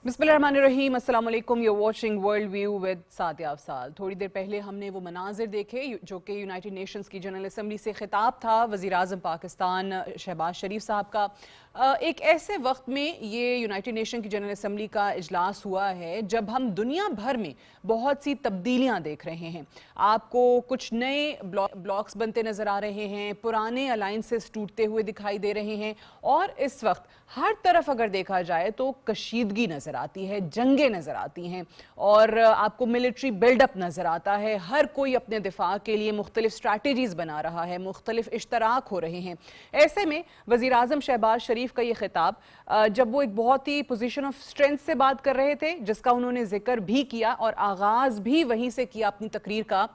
बिस्मिल्लाहिर्रहमानिर्रहीम, अस्सलाम वालेकुम। You watching World View with Sadia Afsal. थोड़ी देर पहले हमने वो मनाजिर देखे जो कि यूनाइटेड नेशंस की जनरल असम्बली से खिताब था वज़ीर आज़म पाकिस्तान शहबाज शरीफ साहब का। एक ऐसे वक्त में ये यूनाइटेड नेशन की जनरल असम्बली का इजलास हुआ है जब हम दुनिया भर में बहुत सी तब्दीलियाँ देख रहे हैं। आपको कुछ नए ब्लॉक्स बनते नज़र आ रहे हैं, पुराने अलाइंसेस टूटते हुए दिखाई दे रहे हैं और इस वक्त हर तरफ अगर देखा जाए तो कशीदगी नज़र आती है, जंगें नज़र आती हैं और आपको मिलिट्री बिल्डअप नज़र आता है। हर कोई अपने दिफा के लिए मुख्तलिफ स्ट्रैटेजीज बना रहा है, मुख्तलिफ इश्तराक हो रहे हैं। ऐसे में वज़ीर आज़म शहबाज शरीफ का ये खिताब जब वो एक बहुत ही पोजीशन ऑफ स्ट्रेंथ से बात कर रहे थे, जिसका उन्होंने जिक्र भी किया और आगाज़ भी वहीं से किया अपनी तकरीर का,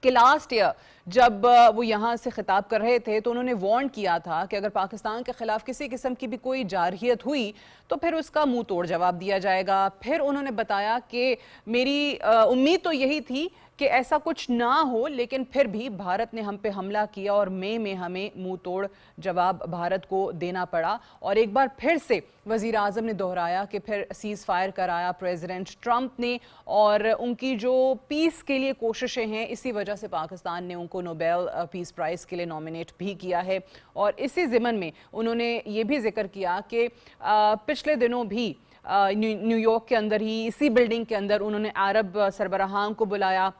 कि लास्ट ईयर जब वो यहाँ से खिताब कर रहे थे तो उन्होंने वार्न किया था कि अगर पाकिस्तान के खिलाफ किसी किस्म की भी कोई जारहियत हुई तो फिर उसका मुंह तोड़ जवाब दिया जाएगा। फिर उन्होंने बताया कि मेरी उम्मीद तो यही थी कि ऐसा कुछ ना हो, लेकिन फिर भी भारत ने हम पे हमला किया और मई में हमें मुंह तोड़ जवाब भारत को देना पड़ा। और एक बार फिर से वज़ीर आज़म ने दोहराया कि फिर सीज़ फायर कराया प्रेसिडेंट ट्रंप ने और उनकी जो पीस के लिए कोशिशें हैं, इसी वजह से पाकिस्तान ने उनको नोबेल पीस प्राइज़ के लिए नॉमिनेट भी किया है। और इसी ज़िमन में उन्होंने ये भी जिक्र किया कि पिछले दिनों भी न्यूयॉर्क के अंदर ही इसी बिल्डिंग के अंदर उन्होंने अरब सरबराहान को बुलाया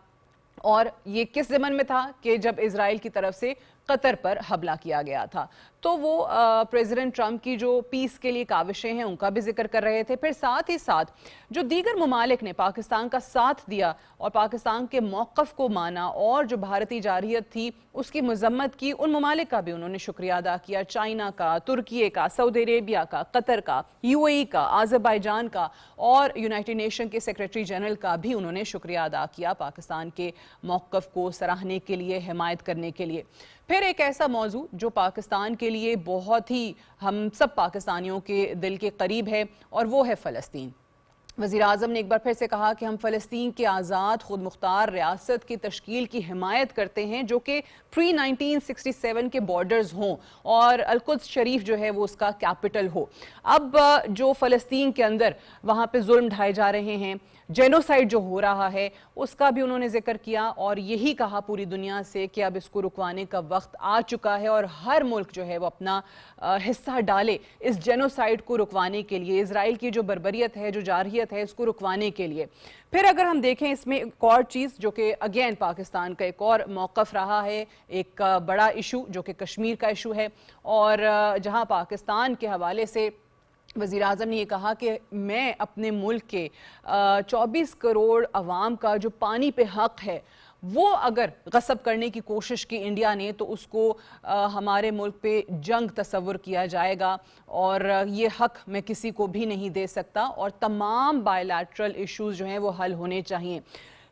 और ये किस ज़मन में था कि जब इजराइल की तरफ से कतर पर हमला किया गया था। तो वो प्रेसिडेंट ट्रंप की जो पीस के लिए काविशें हैं उनका भी जिक्र कर रहे थे। फिर साथ ही साथ जो दीगर ममालिक ने पाकिस्तान का साथ दिया और पाकिस्तान के मौक़िफ़ को माना और जो भारतीय जारहियत थी उसकी मजम्मत की, उन ममालिक का भी उन्होंने शुक्रिया अदा किया। चाइना का, तुर्की का, सऊदी अरेबिया का, कतर का, यूएई का, आज़रबाईजान का और यूनाइटेड नेशन के सेक्रेटरी जनरल का भी उन्होंने शुक्रिया अदा किया पाकिस्तान के मौक़िफ़ को सराहने के लिए, हिमायत करने के लिए। फिर एक ऐसा मौजू जो पाकिस्तान के लिए बहुत ही हम सब पाकिस्तानियों के दिल के करीब है और वो है फ़लस्तीन। वज़ीर आज़म ने एक बार फिर से कहा कि हम फ़लस्तीन के आज़ाद खुद मुख्तार रियासत की तश्कील की हिमायत करते हैं जो कि प्री 1967 के बॉर्डर्स हों और अल-कुद्स शरीफ जो है वो उसका कैपिटल हो। अब जो फ़लस्तीन के अंदर वहाँ पे जुल्म ढाए जा रहे हैं, जेनोसाइड जो हो रहा है, उसका भी उन्होंने जिक्र किया और यही कहा पूरी दुनिया से कि अब इसको रुकवाने का वक्त आ चुका है और हर मुल्क जो है वो अपना हिस्सा डाले इस जेनोसाइड को रुकवाने के लिए, इजराइल की जो बर्बरियत है, जो जारहियत है, इसको रुकवाने के लिए। फिर अगर हम देखें इसमें एक और चीज़ जो कि अगेन पाकिस्तान का एक और मौक़िफ़ रहा है, एक बड़ा इशू जो कि कश्मीर का इशू है और जहाँ पाकिस्तान के हवाले से वज़ीर आज़म ने ये कहा कि मैं अपने मुल्क के 24 करोड़ अवाम का जो पानी पे हक़ है वो अगर गसब करने की कोशिश की इंडिया ने तो उसको हमारे मुल्क पे जंग तस्वुर किया जाएगा और ये हक़ मैं किसी को भी नहीं दे सकता और तमाम बायलैटरल इश्यूज़ जो हैं वो हल होने चाहिए।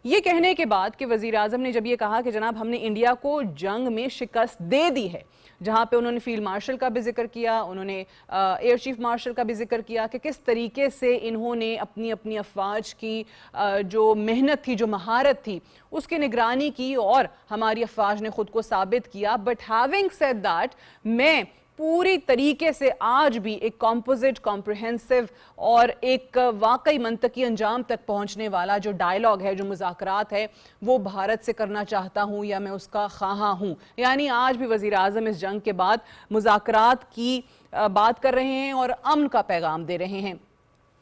ये कहने के बाद कि वज़ीर आज़म ने जब ये कहा कि जनाब हमने इंडिया को जंग में शिकस्त दे दी है, जहाँ पे उन्होंने फील्ड मार्शल का भी जिक्र किया, उन्होंने एयर चीफ मार्शल का भी जिक्र किया कि किस तरीके से इन्होंने अपनी अपनी अफवाज की जो मेहनत थी, जो महारत थी, उसकी निगरानी की और हमारी अफवाज ने खुद को साबित किया। बट हैविंग सेड दैट, मैं पूरी तरीके से आज भी एक कॉम्पोजिट, कॉम्प्रिहेंसिव और एक वाकई मंतकी अंजाम तक पहुंचने वाला जो डायलॉग है, जो मुज़ाकरात है, वो भारत से करना चाहता हूं या मैं उसका ख़्वाहा हूं। यानी आज भी वज़ीर आज़म इस जंग के बाद मुज़ाकरात की बात कर रहे हैं और अमन का पैगाम दे रहे हैं।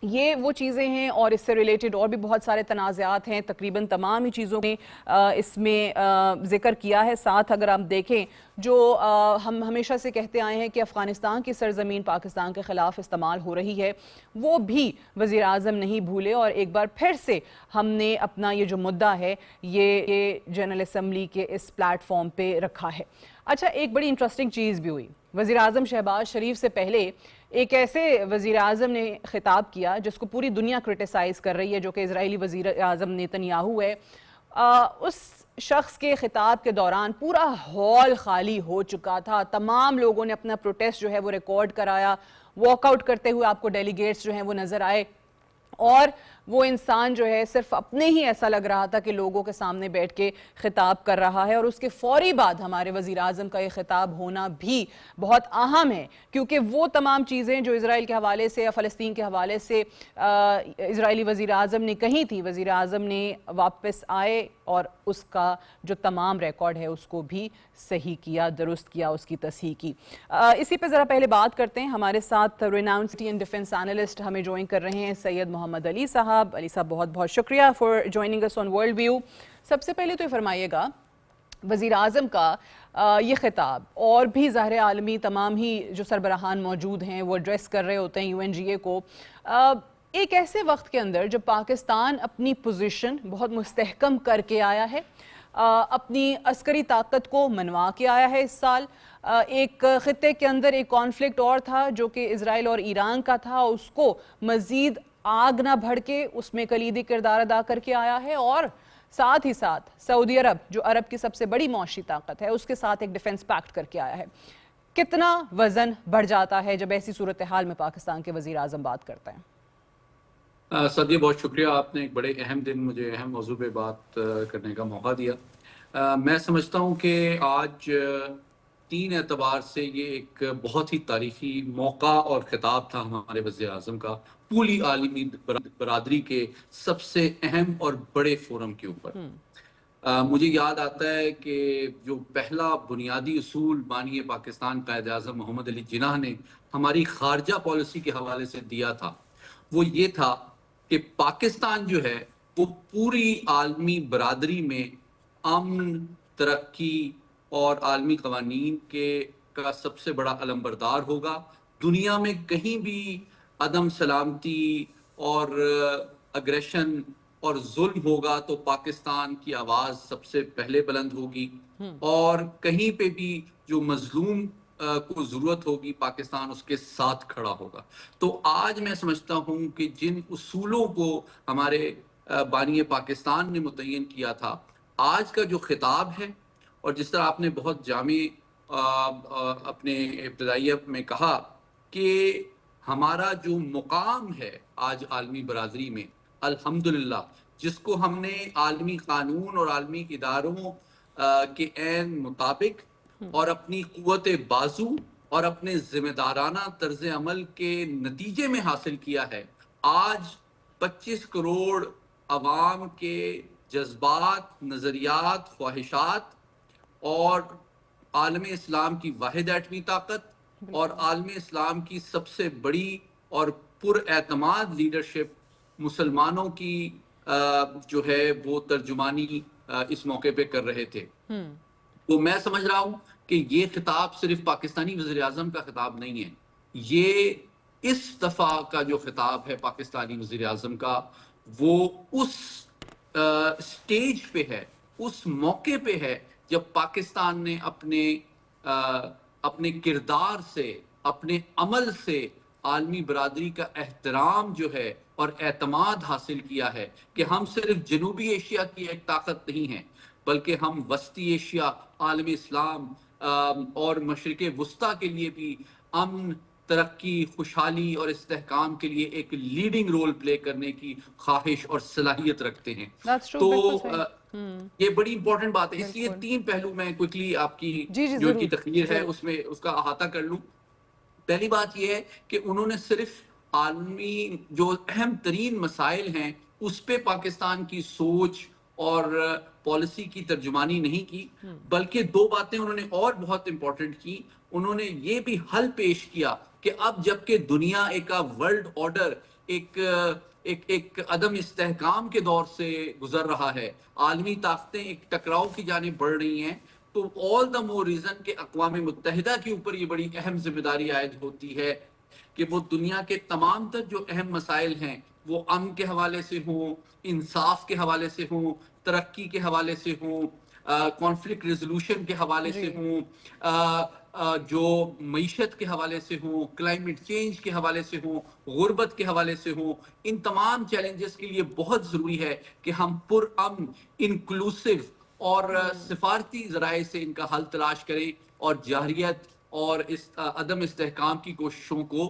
ये वो चीज़ें हैं और इससे रिलेटेड और भी बहुत सारे तनाज़ात हैं, तकरीबन तमाम ही चीज़ों ने इसमें ज़िक्र किया है। साथ अगर आप देखें जो हम हमेशा से कहते आए हैं कि अफ़गानिस्तान की सरज़मीन पाकिस्तान के ख़िलाफ़ इस्तेमाल हो रही है, वो भी वज़ीर आज़म नहीं भूले और एक बार फिर से हमने अपना ये जो मुद्दा है ये जनरल असम्बली के इस प्लेटफॉर्म पे रखा है। अच्छा, एक बड़ी इंटरेस्टिंग चीज़ भी हुई। वज़ीर आज़म शहबाज शरीफ से पहले एक ऐसे वज़ीर आज़म ने खिताब किया जिसको पूरी दुनिया क्रिटिसाइज़ कर रही है, जो कि इजरायली वज़ीर आज़म नेतन्याहू है। उस शख्स के खिताब के दौरान पूरा हॉल खाली हो चुका था, तमाम लोगों ने अपना प्रोटेस्ट जो है वो रिकॉर्ड कराया, वॉकआउट करते हुए आपको डेलीगेट्स जो हैं वो नज़र आए और وہ انسان جو ہے صرف اپنے ہی ایسا لگ رہا تھا کہ لوگوں کے سامنے بیٹھ کے خطاب کر رہا ہے، اور اس کے فوری بعد ہمارے وزیر اعظم کا یہ خطاب ہونا بھی بہت اہم ہے، کیونکہ وہ تمام چیزیں جو اسرائیل کے حوالے سے یا فلسطین کے حوالے سے اسرائیلی وزیر اعظم نے کہی تھی، وزیر اعظم نے واپس آئے اور اس کا جو تمام ریکارڈ ہے اس کو بھی صحیح کیا، درست کیا، اس کی تصحیح کی۔ اسی پہ ذرا پہلے بات کرتے ہیں، ہمارے ساتھ renowned city and defence analyst ہمیں جوائن کر رہے ہیں سید محمد علی صاحب۔ علی صاحب بہت بہت شکریہ فار جوائننگ اس آن ورلڈ ویو۔ سب سے پہلے تو یہ فرمائیے گا، وزیر اعظم کا یہ خطاب، اور بھی ظاہر عالمی تمام ہی جو سربراہان موجود ہیں وہ ایڈریس کر رہے ہوتے ہیں یو این جی اے کو، ایک ایسے وقت کے اندر جب پاکستان اپنی پوزیشن بہت مستحکم کر کے آیا ہے، اپنی عسکری طاقت کو منوا کے آیا ہے اس سال، ایک خطے کے اندر ایک کانفلکٹ اور تھا جو کہ اسرائیل اور ایران کا تھا، اس کو مزید آگ نہ بھڑ کے اس میں کلیدی کردار ادا کر کے آیا ہے، اور ساتھ ہی ساتھ سعودی عرب جو عرب کی سب سے بڑی معاشی طاقت ہے اس کے ساتھ ایک ڈیفنس پیکٹ کر کے آیا ہے۔ کتنا وزن بڑھ جاتا ہے جب ایسی صورتحال میں پاکستان کے وزیر اعظم بات کرتے ہیں؟ سعدیہ بہت شکریہ، آپ نے ایک بڑے اہم دن مجھے اہم موضوع پہ بات کرنے کا موقع دیا۔ میں سمجھتا ہوں کہ آج 3 اعتبار سے یہ ایک بہت ہی تاریخی موقع اور خطاب تھا ہمارے وزیر اعظم کا پوری عالمی برادری کے سب سے اہم اور بڑے فورم کے اوپر۔ مجھے یاد آتا ہے کہ جو پہلا بنیادی اصول بانی پاکستان قائد اعظم محمد علی جناح نے ہماری خارجہ پالیسی کے حوالے سے دیا تھا، وہ یہ تھا کہ پاکستان جو ہے وہ پوری عالمی برادری میں امن، ترقی اور عالمی قوانین کا سب سے بڑا علمبردار ہوگا۔ دنیا میں کہیں بھی عدم سلامتی اور اگریشن اور ظلم ہوگا تو پاکستان کی آواز سب سے پہلے بلند ہوگی، اور کہیں پہ بھی جو مظلوم کو ضرورت ہوگی پاکستان اس کے ساتھ کھڑا ہوگا۔ تو آج میں سمجھتا ہوں کہ جن اصولوں کو ہمارے بانی پاکستان نے متعین کیا تھا، آج کا جو خطاب ہے، اور جس طرح آپ نے بہت جامع اپنے ابتدائیہ میں کہا کہ ہمارا جو مقام ہے آج عالمی برادری میں، الحمدللہ، جس کو ہم نے عالمی قانون اور عالمی اداروں کے عین مطابق اور اپنی قوت بازو اور اپنے ذمہ دارانہ طرز عمل کے نتیجے میں حاصل کیا ہے۔ آج 25 کروڑ عوام کے جذبات، نظریات، خواہشات اور عالم اسلام کی واحد ایٹمی طاقت اور عالم اسلام کی سب سے بڑی اور پر اعتماد لیڈرشپ مسلمانوں کی جو ہے وہ ترجمانی اس موقع پہ کر رہے تھے۔ تو میں سمجھ رہا ہوں کہ یہ خطاب صرف پاکستانی وزیر اعظم کا خطاب نہیں ہے، یہ اس دفعہ کا جو خطاب ہے پاکستانی وزیر اعظم کا، وہ اس سٹیج پہ ہے، اس موقع پہ ہے جب پاکستان نے اپنے کردار سے، اپنے عمل سے عالمی برادری کا احترام جو ہے اور اعتماد حاصل کیا ہے کہ ہم صرف جنوبی ایشیا کی ایک طاقت نہیں ہیں، بلکہ ہم وسطی ایشیا، عالم اسلام اور مشرق وسطیٰ کے لیے بھی امن، ترقی، خوشحالی اور استحکام کے لیے ایک لیڈنگ رول پلے کرنے کی خواہش اور صلاحیت رکھتے ہیں۔ تو یہ بڑی امپورٹنٹ بات ہے، اس لیے 3 پہلو میں کوئکلی آپ کی جو ان کی تقریر ہے اس کا احاطہ کر لوں۔ پہلی بات یہ ہے کہ انہوں نے صرف عالمی جو اہم ترین مسائل ہیں اس پہ پاکستان کی سوچ اور پالیسی کی ترجمانی نہیں کی، بلکہ 2 باتیں انہوں نے اور بہت امپورٹنٹ کی۔ انہوں نے یہ بھی حل پیش کیا کہ اب جب کہ دنیا ایک ورلڈ آرڈر، ایک عدم استحکام کے دور سے گزر رہا ہے، عالمی طاقتیں ایک ٹکراؤ کی جانب بڑھ رہی ہیں، تو all the more reason کہ اقوام متحدہ کے اوپر یہ بڑی اہم ذمہ داری عائد ہوتی ہے کہ وہ دنیا کے تمام تر جو اہم مسائل ہیں، وہ امن کے حوالے سے ہوں، انصاف کے حوالے سے ہوں، ترقی کے حوالے سے ہوں، کانفلکٹ ریزولوشن کے حوالے سے ہوں، جو معیشت کے حوالے سے ہوں، کلائمیٹ چینج کے حوالے سے ہوں، غربت کے حوالے سے ہوں، ان تمام چیلنجز کے لیے بہت ضروری ہے کہ ہم پر امن، انکلوسیو اور سفارتی ذرائع سے ان کا حل تلاش کریں اور جارحیت اور اس عدم استحکام کی کوششوں کو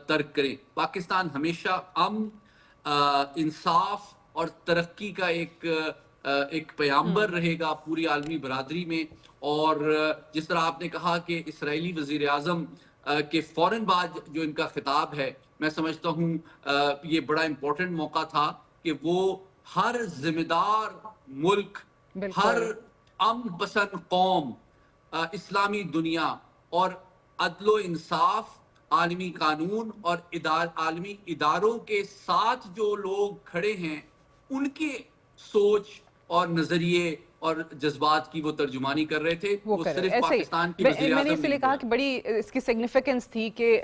ترک کریں۔ پاکستان ہمیشہ امن، انصاف اور ترقی کا ایک پیامبر رہے گا پوری عالمی برادری میں. اور جس طرح آپ نے کہا کہ اسرائیلی وزیر اعظم کے فوراً بعد جو ان کا خطاب ہے، میں سمجھتا ہوں یہ بڑا امپورٹنٹ موقع تھا کہ وہ ہر ذمہ دار ملک، ہر امن پسند قوم، اسلامی دنیا اور عدل و انصاف، عالمی قانون اور عالمی اداروں کے ساتھ جو لوگ کھڑے ہیں، ان کے سوچ اور نظریے اور جذبات کی وہ ترجمانی کر رہے تھے. وہ صرف ایسے ہی پاکستان کی وزیر میں نے اعظم اس لیے کہا کہ بڑی اس کی سگنیفیکنس تھی کہ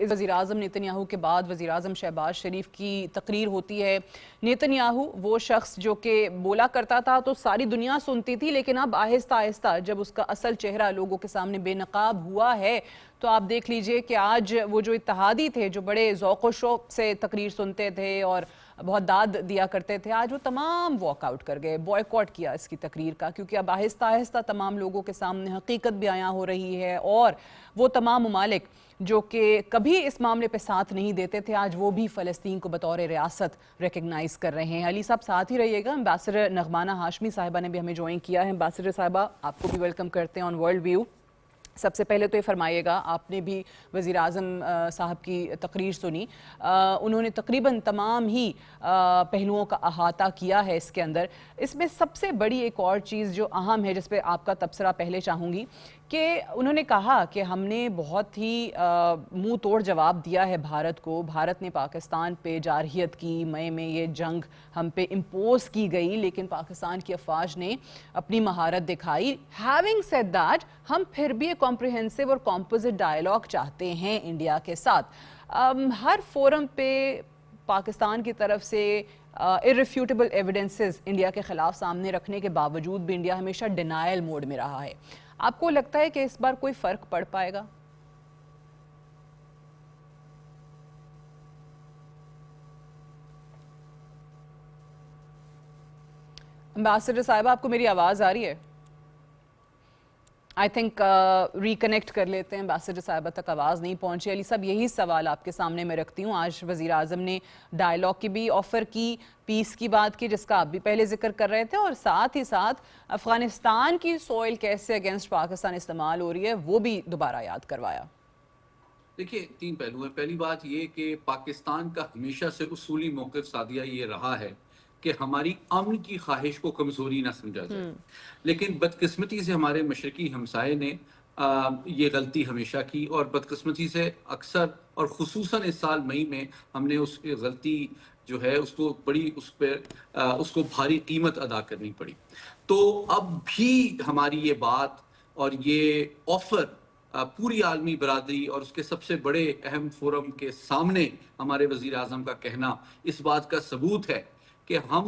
وزیر اعظم نیتن کے بعد وزیر اعظم شہباز شریف کی تقریر ہوتی ہے. نیتن وہ شخص جو کہ بولا کرتا تھا تو ساری دنیا سنتی تھی، لیکن اب آہستہ آہستہ جب اس کا اصل چہرہ لوگوں کے سامنے بے نقاب ہوا ہے تو آپ دیکھ لیجئے کہ آج وہ جو اتحادی تھے، جو بڑے ذوق و شوق سے تقریر سنتے تھے اور بہت داد دیا کرتے تھے، آج وہ تمام واک آؤٹ کر گئے، بوائیکاٹ کیا اس کی تقریر کا، کیونکہ اب آہستہ آہستہ تمام لوگوں کے سامنے حقیقت بھی عیاں ہو رہی ہے. اور وہ تمام ممالک جو کہ کبھی اس معاملے پہ ساتھ نہیں دیتے تھے، آج وہ بھی فلسطین کو بطور ریاست ریکگنائز کر رہے ہیں. علی صاحب ساتھ ہی رہیے گا. امبیسڈر نغمانہ ہاشمی صاحبہ نے بھی ہمیں جوائن کیا ہے. امبیسڈر صاحبہ، آپ کو بھی ویلکم کرتے ہیں آن ورلڈ ویو. سب سے پہلے تو یہ فرمائیے گا، آپ نے بھی وزیر اعظم صاحب کی تقریر سنی، انہوں نے تقریباً تمام ہی پہلوؤں کا احاطہ کیا ہے اس کے اندر. اس میں سب سے بڑی ایک اور چیز جو اہم ہے، جس پہ آپ کا تبصرہ پہلے چاہوں گی، کہ انہوں نے کہا کہ ہم نے بہت ہی منہ توڑ جواب دیا ہے بھارت کو. بھارت نے پاکستان پہ جارحیت کی، مئی میں یہ جنگ ہم پہ امپوز کی گئی، لیکن پاکستان کی افواج نے اپنی مہارت دکھائی. ہیونگ سیڈ دیٹ، ہم پھر بھی ایک کمپریہنسو اور کمپوزٹ ڈائیلاگ چاہتے ہیں انڈیا کے ساتھ. ہر فورم پہ پاکستان کی طرف سے irrefutable ایویڈنسز انڈیا کے خلاف سامنے رکھنے کے باوجود بھی انڈیا ہمیشہ ڈینائل موڈ میں رہا ہے. آپ کو لگتا ہے کہ اس بار کوئی فرق پڑ پائے گا؟ امبیسڈر صاحبہ، آپ کو میری آواز آ رہی ہے؟ آئی تھنک ریکنیکٹ کر لیتے ہیں، امبیسڈر صاحبہ تک آواز نہیں پہنچی. علی صاحب، یہی سوال آپ کے سامنے میں رکھتی ہوں. آج وزیر اعظم نے ڈائیلاگ کی بھی آفر کی، پیس کی بات کی، جس کا آپ بھی پہلے ذکر کر رہے تھے، اور ساتھ ہی ساتھ افغانستان کی سوئل کیسے اگینسٹ پاکستان استعمال ہو رہی ہے وہ بھی دوبارہ یاد کروایا. دیکھیے، 3 پہلو ہیں. پہلی بات یہ کہ پاکستان کا ہمیشہ سے اصولی موقف سعدیہ یہ رہا ہے کہ ہماری امن کی خواہش کو کمزوری نہ سمجھا جائے. لیکن بدقسمتی سے ہمارے مشرقی ہمسائے نے یہ غلطی ہمیشہ کی، اور بدقسمتی سے اکثر اور خصوصاً اس سال مئی میں ہم نے اس غلطی جو ہے اس کو بھاری قیمت ادا کرنی پڑی. تو اب بھی ہماری یہ بات اور یہ آفر پوری عالمی برادری اور اس کے سب سے بڑے اہم فورم کے سامنے ہمارے وزیر اعظم کا کہنا اس بات کا ثبوت ہے کہ ہم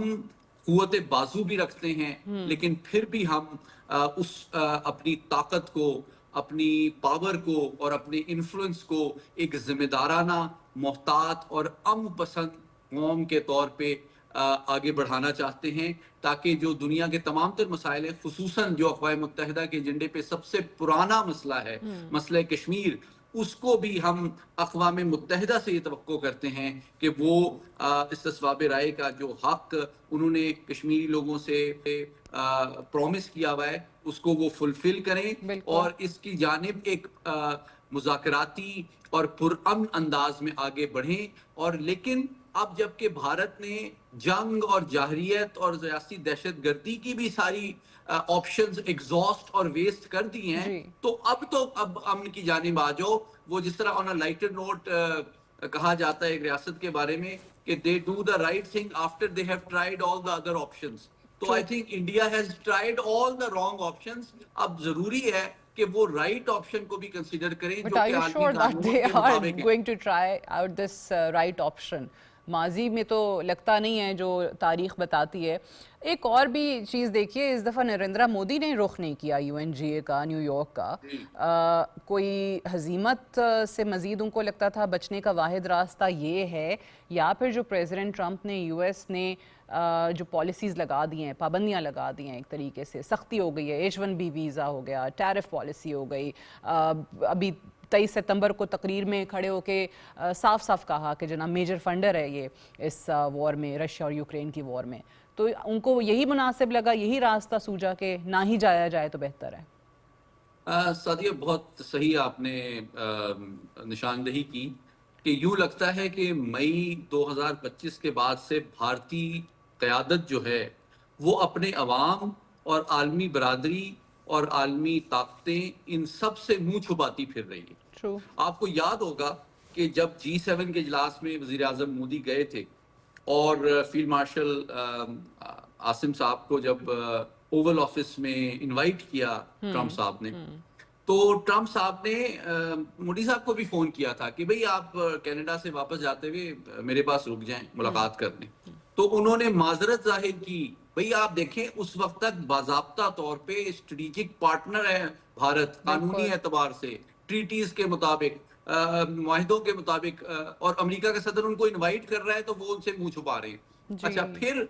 قوت بازو بھی رکھتے ہیں، لیکن پھر بھی ہم اپنی طاقت کو، اپنی پاور کو اور اپنے انفلوئنس کو ایک ذمہ دارانہ، محتاط اور امن پسند قوم کے طور پہ آگے بڑھانا چاہتے ہیں، تاکہ جو دنیا کے تمام تر مسائل ہیں، خصوصاً جو اقوام متحدہ کے ایجنڈے پہ سب سے پرانا مسئلہ ہے، مسئلہ کشمیر، اس کو بھی ہم اقوام متحدہ سے یہ توقع کرتے ہیں کہ وہ استصواب رائے کا جو حق انہوں نے کشمیری لوگوں سے پرومس کیا ہوا ہے، اس کو وہ فلفل کریں اور اس کی جانب ایک مذاکراتی اور پرامن انداز میں آگے بڑھیں. اور لیکن اب جب کہ بھارت نے جنگ اور جارحیت اور سیاسی دہشت گردی کی بھی ساری آپشنز ایگزاسٹ اور ویسٹ کر دی ہیں، تو اب امن کی جانب آ جاؤ. وہ جس طرح آن اے لائٹر نوٹ کہا جاتا ہے ایک ریاست کے بارے میں کہ they do the right thing after they have tried all the other options. تو I think India has tried all the wrong options. اب ضروری ہے کہ وہ رائٹ آپشن کو بھی کنسیڈر کریں جو کہ عالمی قانون کے مطابق ہے. going to try out this right option. ماضی میں تو لگتا نہیں ہے، جو تاریخ بتاتی ہے. ایک اور بھی چیز دیکھیے، اس دفعہ نریندرا مودی نے رخ نہیں کیا UNGA کا، نیو یارک کا. کوئی ہزیمت سے مزید ان کو لگتا تھا بچنے کا واحد راستہ یہ ہے، یا پھر جو پریزیڈنٹ ٹرمپ نے US نے جو پالیسیز لگا دی ہیں، پابندیاں لگا دی ہیں، ایک طریقے سے سختی ہو گئی ہے، H1B ویزا ہو گیا، ٹیرف پالیسی ہو گئی، ابھی 23 सितंबर को तकरीर में खड़े होके साफ साफ कहा कि जनाब मेजर फंडर है ये इस वॉर में, रशिया और यूक्रेन की वॉर में, तो उनको यही मुनासिब लगा, यही रास्ता सूझा कि ना ही जाया जाए तो बेहतर है। सादिया, बहुत सही आपने निशानदही की कि यूं लगता है कि मई 2025 के बाद से भारतीय क़यादत जो है वो अपने अवाम और आलमी बरादरी और आलमी ताकतें इन सब से मुंह छुपाती फिर रही है। ट्रू। आपको याद होगा कि जब G7 के इजलास में वज़ीर आज़म मोदी गए थे और फील्ड मार्शल आसिम साहब को जब ओवल ऑफिस में इनवाइट किया ट्रम्प साहब ने, तो ट्रम्प साहब ने मोदी साहब को भी फोन किया था कि भाई आप कनाडा से वापस जाते हुए मेरे पास रुक जाएं मुलाकात करने। तो उन्होंने माजरत जाहिर की, भाई आप देखें उस वक्त तक बाज़ाब्ता तौर पे स्ट्रेटेजिक पार्टनर है भारत, कानूनी एतबार से, ट्रीटीज के मुताबिक, मुआहिदों के मुताबिक, और अमेरिका का सदर उनको इनवाइट कर रहा है तो वो उनसे मुंह छुपा रहे हैं। अच्छा, फिर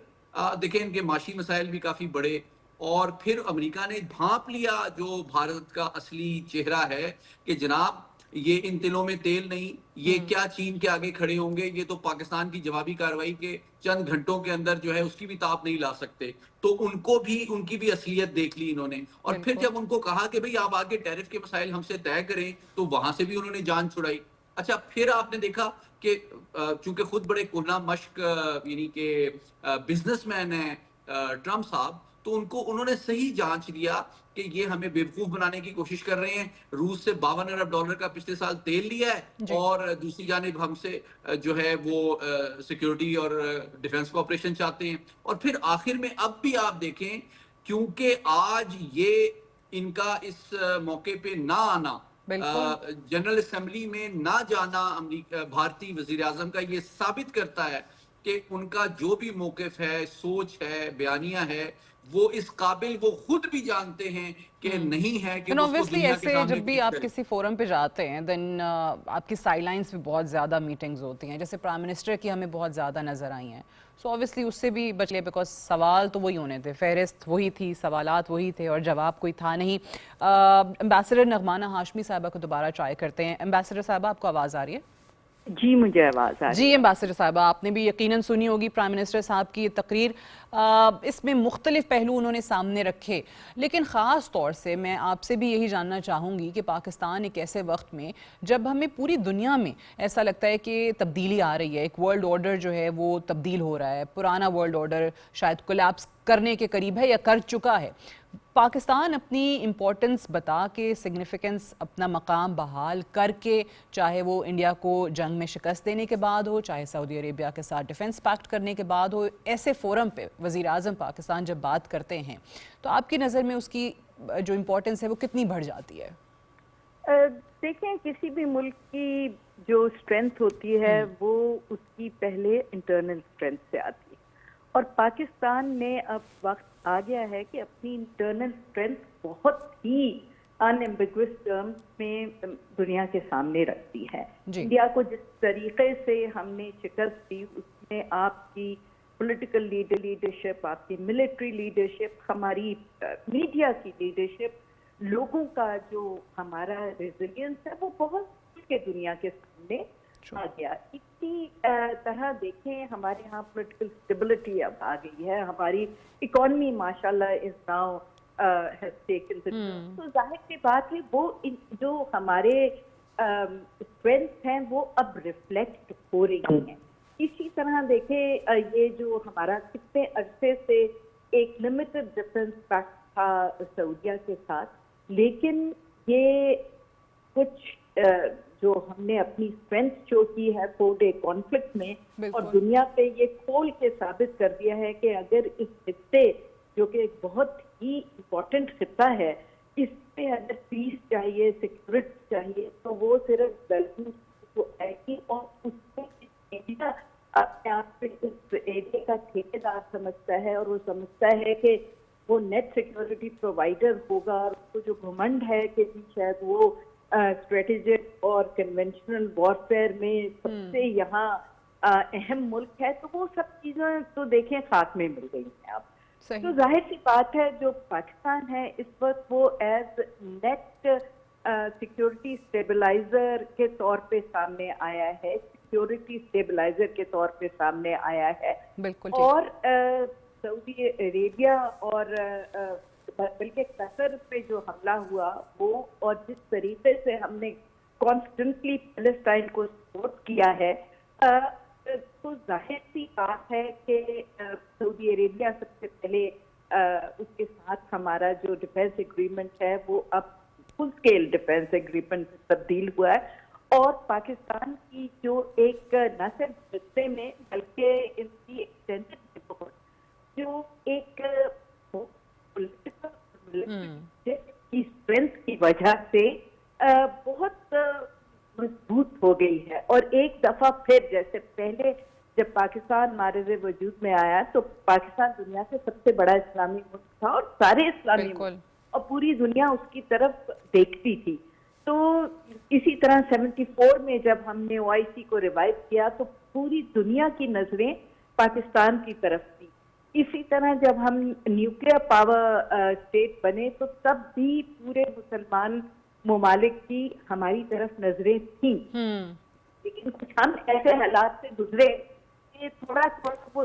देखें इनके माशी मसाइल भी काफी बड़े, और फिर अमेरिका ने भांप लिया जो भारत का असली चेहरा है कि जनाब ये इन तिलों में तेल नहीं, ये क्या चीन के आगे खड़े होंगे, ये तो पाकिस्तान की जवाबी कार्रवाई के चंद घंटों के अंदर जो है उसकी भी ताप नहीं ला सकते। तो उनको भी, उनकी भी असलियत देख ली इन्होंने। और फिर जब उनको कहा कि भाई आप आगे टैरिफ के मसाइल हमसे तय करें, तो वहां से भी उन्होंने जान छुड़ाई। अच्छा, फिर आपने देखा कि चूंकि खुद बड़े कुरना मश्क यानी कि बिजनेसमैन है ट्रम्प साहब, तो उन्होंने सही जांच लिया कि ये हमें बेवकूफ बनाने की कोशिश कर रहे हैं। रूस से $52 अरब का पिछले साल तेल लिया है और दूसरी जानिब हमसे जो है वो सिक्योरिटी और डिफेंस कॉपरेशन चाहते हैं। और फिर आखिर में अब भी आप देखें, क्योंकि आज ये इनका इस मौके पे ना आना, जनरल असेंबली में ना जाना भारतीय वजीर आजम का, ये साबित करता है कि उनका जो भी मौक़िफ़ है, सोच है, बयानिया है, वो इस काबिल वो खुद भी जानते हैं कि नहीं है कि ऑब्वियसली ऐसे जब भी आप किसी फोरम पे जाते हैं देन आपकी साइडलाइंस भी बहुत ज़्यादा मीटिंग्स होती हैं, जैसे प्राइम मिनिस्टर की हमें बहुत ज़्यादा नज़र आई हैं। सो ऑब्वियसली उससे भी बच लिया, बिकॉज सवाल तो वही होने थे, फहरिस्त वही थी, सवालात वही थे और जवाब कोई था नहीं। एम्बेसडर नगमाना हाशमी साहिबा को दोबारा ट्राई करते हैं। एम्बेसडर साहिबा, आपको आवाज़ आ रही है? जी, मुझे आवाज़ आ रही है। जी एम्बेसडर साहिबा, आपने भी यकीनन सुनी होगी प्राइम मिनिस्टर साहब की तकरीर। इसमें मुख्तलिफ पहलू उन्होंने सामने रखे, लेकिन ख़ास तौर से मैं आपसे भी यही जानना चाहूँगी कि पाकिस्तान एक ऐसे वक्त में जब हमें पूरी दुनिया में ऐसा लगता है कि तब्दीली आ रही है, एक वर्ल्ड ऑर्डर जो है वो तब्दील हो रहा है, पुराना वर्ल्ड ऑर्डर शायद कोलैप्स करने के करीब है या कर चुका है, पाकिस्तान अपनी इम्पोर्टेंस बता के, सिग्निफिकेंस, अपना मकाम बहाल करके, चाहे वो इंडिया को जंग में शिकस्त देने के बाद हो, चाहे सऊदी अरेबिया के साथ डिफेंस पैक्ट करने के बाद हो, ऐसे फोरम पे वज़ीर आज़म पाकिस्तान जब बात करते हैं तो आपकी नज़र में उसकी जो इम्पोर्टेंस है वो कितनी बढ़ जाती है? देखें, किसी भी मुल्क की जो स्ट्रेंथ होती है वो उसकी पहले इंटरनल स्ट्रेंथ से आती है, और पाकिस्तान में अब वक्त आ गया है कि अपनी इंटरनल स्ट्रेंथ बहुत ही अनएम्बिगुअस टर्म्स में दुनिया के सामने रखती है। इंडिया को जिस तरीके से हमने शिकस्त दी उसमें आपकी पॉलिटिकल लीडरशिप, आपकी मिलिट्री लीडरशिप, हमारी मीडिया की लीडरशिप, लोगों का जो हमारा रेजिलियंस है वो बहुत के दुनिया के सामने आ गया। इसी तरह देखें, हमारे यहाँ पॉलिटिकल स्टेबिलिटी अब आ गई है, हमारी इकोनॉमी माशाल्लाह is now has taken the, तो जाहिर सी बात है वो जो हमारे स्ट्रेंथ हैं वो अब रिफ्लेक्ट हो रही हैं। इसी तरह देखें, ये जो हमारा कितने अरसे से एक लिमिटेड डिफेंस पैक्ट था सऊदिया के साथ, लेकिन ये कुछ जो हमने अपनी स्ट्रेंथ शो की है 4 डे कॉन्फ्लिक्ट में, और दुनिया पे ये खोल के साबित कर दिया है कि अगर इस खित्ते, जो कि एक बहुत ही इम्पोर्टेंट खित्ता है, इसमें अगर पीस चाहिए, सिक्योरिटी चाहिए, तो वो सिर्फ बेलूस को आएगी, और उसमें इंडिया अपने आप पे इस एरिया का ठेकेदार समझता है, और वो समझता है कि वो नेट सिक्योरिटी प्रोवाइडर होगा, और उसको जो घमंड है कि शायद वो स्ट्रेटेजिक और कन्वेंशनल वॉरफेयर में सबसे यहाँ अहम मुल्क है, तो वो सब चीजें तो देखें खाक में मिल गई हैं अब। तो जाहिर सी बात है जो पाकिस्तान है इस वक्त वो एज नेट सिक्योरिटी स्टेबलाइजर के तौर पे सामने आया है, सिक्योरिटी स्टेबलाइजर के तौर पे सामने आया है। बिल्कुल और सऊदी अरेबिया और बल्कि कतर पे जो हमला हुआ वो, और जिस तरीके से हमने कॉन्स्टेंटली पैलेस्टाइन को सपोर्ट किया है, तो जाहिर सी बात है कि सऊदी अरेबिया सबसे पहले उसके साथ हमारा जो डिफेंस एग्रीमेंट है वो अब फुल स्केल डिफेंस एग्रीमेंट तब्दील हुआ है। और पाकिस्तान की जो एक न सिर्फ हिस्से में बल्कि इनकी एक्सटेंडेड जो एक की स्ट्रेंथ की वजह से बहुत मजबूत हो गई है। और एक दफा फिर, जैसे पहले जब पाकिस्तान मारिज़ वजूद में आया तो पाकिस्तान दुनिया का सबसे बड़ा इस्लामी मुल्क था और सारे इस्लामी मुल्क और पूरी दुनिया उसकी तरफ देखती थी। तो इसी तरह 74 में जब हमने OIC को रिवाइव किया तो पूरी दुनिया की नजरें पाकिस्तान की तरफ थी। इसी तरह जब हम न्यूक्लियर पावर स्टेट बने तो तब भी पूरे मुसलमान ममालिक की हमारी तरफ नजरें थीं। लेकिन कुछ हम ऐसे हालात से गुजरे कि थोड़ा थोड़ा वो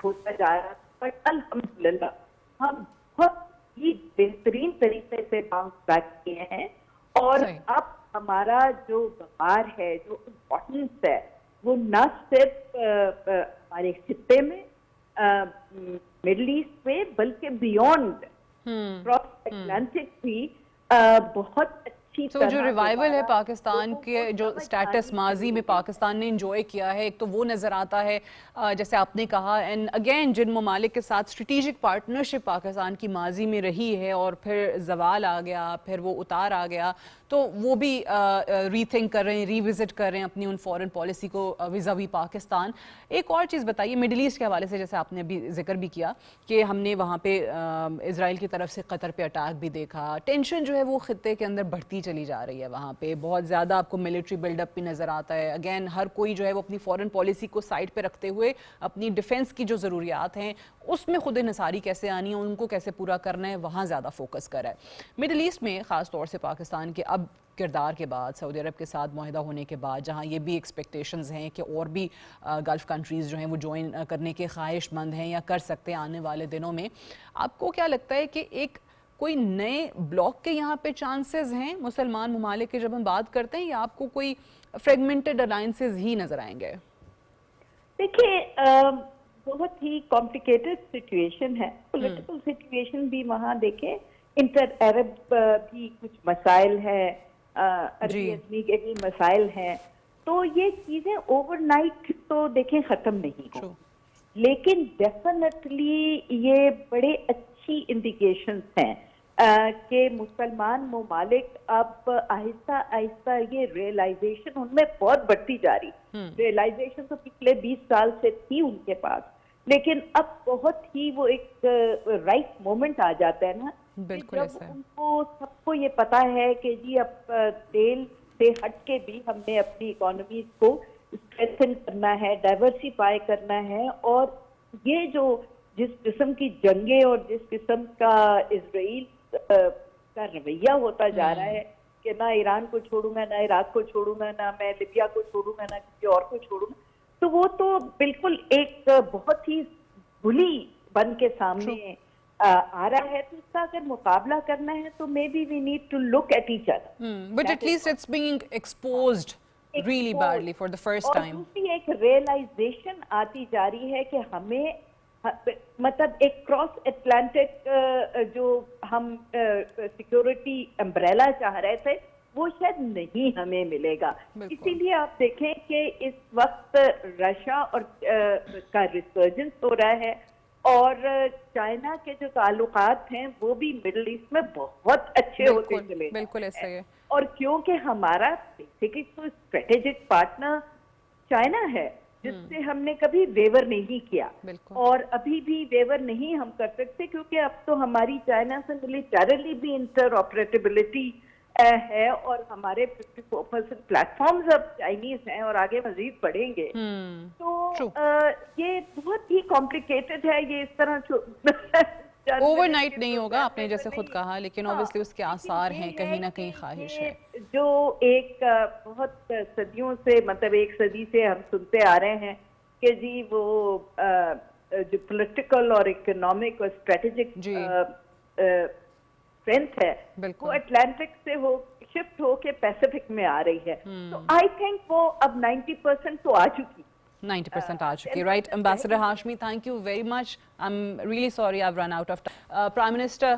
होता जा रहा, पर अल्हम्दुलिल्लाह हम बहुत ही बेहतरीन तरीके से बाउंस बैक किए हैं। और अब हमारा जो व्यापार है, जो इम्पोर्टेंस है, वो न सिर्फ हमारे खित्ते में, मिडल ईस्ट में, बल्कि बियॉन्ड क्रॉस अटलांटिक भी बहुत अच्छी तो जो रिवाइवल है पाकिस्तान के, जो स्टेटस माजी में पाकिस्तान ने इंजॉय किया है, एक तो वो नज़र आता है जैसे आपने कहा। एंड अगेन जिन ममालिक के साथ स्ट्रेटेजिक पार्टनरशिप पाकिस्तान की माजी में रही है और फिर जवाल आ गया, फिर वो उतार आ गया, तो वो भी रीथिंक कर रहे हैं, रिविजिट कर रहे हैं अपनी उन फॉरेन पॉलिसी को विज़ावी पाकिस्तान। एक और चीज़ बताइए मिडिल ईस्ट के हवाले से, जैसे आपने अभी जिक्र भी किया कि हमने वहाँ पे इजराइल की तरफ से कतर पे अटैक भी देखा, टेंशन जो है वो खित्ते के अंदर बढ़ती चली जा रही है, वहाँ पे बहुत ज़्यादा आपको मिलिट्री बिल्डअप भी नज़र आता है। अगेन हर कोई जो है वो अपनी फॉरेन पॉलिसी को साइड पे रखते हुए अपनी डिफेंस की जो ज़रूरियात हैं उसमें खुद इन्हिसारी कैसे आनी है, उनको कैसे पूरा करना है, वहाँ ज़्यादा फोकस कर रहा है। मिडिल ईस्ट में ख़ास तौर से पाकिस्तान के अब किरदार के बाद, सऊदी अरब के साथ मुआहिदा होने के बाद, जहाँ ये भी एक्सपेक्टेशंस हैं कि और भी गल्फ़ कंट्रीज़ जो हैं वो ज्वाइन करने के ख्वाहिशमंद हैं या कर सकते हैं आने वाले दिनों में, आपको क्या लगता है कि एक कोई नए ब्लॉक के यहाँ पे चांसेस हैं मुसलमान ममालिक के जब हम बात करते हैं, या आपको कोई फ्रेगमेंटेड अलायंसेस ही नज़र आएंगे? देखिए बहुत ही कॉम्प्लिकेटेड सिचुएशन है, पॉलिटिकल सिचुएशन भी वहाँ देखें, इंटर अरब भी कुछ मसाइल है, अरबी आदमी के भी मसाइल हैं। तो ये चीजें ओवरनाइट तो देखें ख़त्म नहीं हो, लेकिन डेफिनेटली ये बड़े अच्छी इंडिकेशंस हैं कि मुसलमान ममालिक अब आहिस्ता आहिस्ता ये रियलाइजेशन उनमें बहुत बढ़ती जा रही। रियलाइजेशन तो पिछले 20 साल से थी उनके पास, लेकिन अब बहुत ही वो एक राइट मोमेंट आ जाता है ना, बिल्कुल जब उनको सबको ये पता है कि जी अब तेल से हट के भी हमने अपनी इकोनॉमी को स्ट्रेंथन करना है, डाइवर्सिफाई करना है। और ये जो जिस किस्म की जंगे और जिस किस्म का इजराइल का रवैया होता जा रहा है कि ना ईरान को छोड़ूंगा, ना इराक को छोड़ूंगा, ना मैं लिबिया को छोड़ूंगा, ना किसी और को छोड़ूंगा, तो वो तो बिल्कुल एक बहुत ही बुली बन के सामने आ रहा है। तो इसका अगर मुकाबला करना है तो maybe we need to look at each other, but at least it's being exposed really badly for the first time. दूसरी एक रियलाइजेशन आती जा रही है कि हमें मतलब एक क्रॉस अटलांटिक जो हम सिक्योरिटी अम्ब्रेला चाह रहे थे वो शायद नहीं हमें मिलेगा। इसीलिए आप देखें कि इस वक्त रशिया और का रिसर्जेंस हो रहा है और चाइना के जो ताल्लुकात हैं वो भी मिडिल ईस्ट में बहुत अच्छे होते चले। बिल्कुल ऐसा है। और क्योंकि हमारा बेसिकली तो स्ट्रेटेजिक पार्टनर चाइना है जिससे हमने कभी वेवर नहीं किया और अभी भी वेवर नहीं हम कर सकते, क्योंकि अब तो हमारी चाइना से मिलिटरीली भी इंटर ऑपरेटेबिलिटी है और हमारे 54% प्लेटफॉर्म्स अब चाइनीज हैं और आगे मजीद बढ़ेंगे। तो ये बहुत ही कॉम्प्लिकेटेड है, ये इस तरह اوور نائٹ نہیں ہوگا آپ نے جیسے خود کہا، لیکن obviously اس کے آثار ہیں، کہیں نہ کہیں خواہش ہے۔ جو ایک بہت صدیوں سے مطلب ایک صدی سے ہم سنتے آ رہے ہیں کہ جی وہ جو پولیٹیکل اور اکنامک اور اسٹریٹجک اسٹرینتھ ہے وہ اٹلانٹک سے شفٹ ہو کے پیسفک میں آ رہی ہے، تو آئی تھنک وہ اب 90% تو آ چکی 90% آ چکی، right. Ambassador Hashmi, thank you very much, I am really sorry I run out of time. Prime minister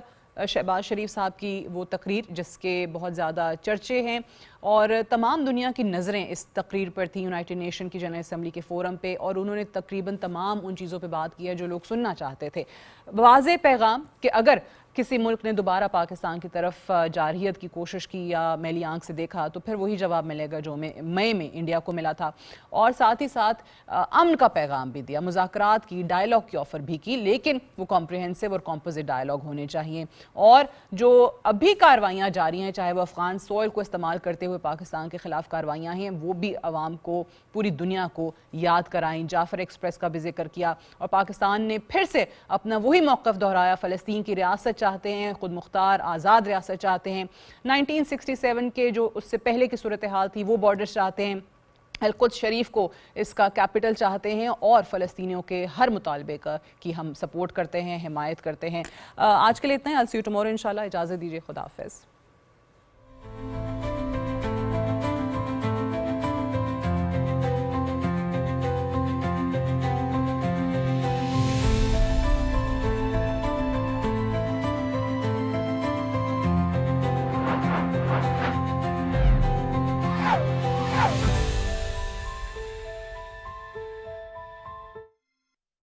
Shehbaz Sharif صاحب کی وہ تقریر جس کے بہت زیادہ چرچے ہیں اور تمام دنیا کی نظریں اس تقریر پر تھیں یونائٹڈ نیشن کی جنرل اسمبلی کے فورم پہ، اور انہوں نے تقریباً تمام ان چیزوں پہ بات کی ہے جو لوگ سننا چاہتے تھے۔ واضح پیغام کہ اگر کسی ملک نے دوبارہ پاکستان کی طرف جارحیت کی کوشش کی یا میلی آنکھ سے دیکھا تو پھر وہی جواب ملے گا جو مئی میں انڈیا کو ملا تھا، اور ساتھ ہی ساتھ امن کا پیغام بھی دیا، مذاکرات کی، ڈائیلاگ کی آفر بھی کی، لیکن وہ کمپریہنسو اور کمپوزٹ ڈائیلاگ ہونے چاہیے، اور جو ابھی کاروائیاں جاری ہیں چاہے وہ افغان سوئل کو استعمال کرتے ہوئے پاکستان کے خلاف کاروائیاں ہیں، وہ بھی عوام کو، پوری دنیا کو یاد کرائیں۔ جعفر ایکسپریس کا بھی ذکر کیا، اور پاکستان نے پھر سے اپنا وہی موقف دہرایا، فلسطین کی ریاست چاہتے ہیں، خود مختار آزاد ریاست چاہتے ہیں، 1967 کے جو اس سے پہلے کی صورتحال تھی وہ بارڈرز چاہتے ہیں، القدس شریف کو اس کا کیپٹل چاہتے ہیں، اور فلسطینیوں کے ہر مطالبے کی ہم سپورٹ کرتے ہیں، حمایت کرتے ہیں۔ آج کے لیے اتنا ہی، I'll see you tomorrow انشاءاللہ، اجازت دیجیے، خدا حافظ۔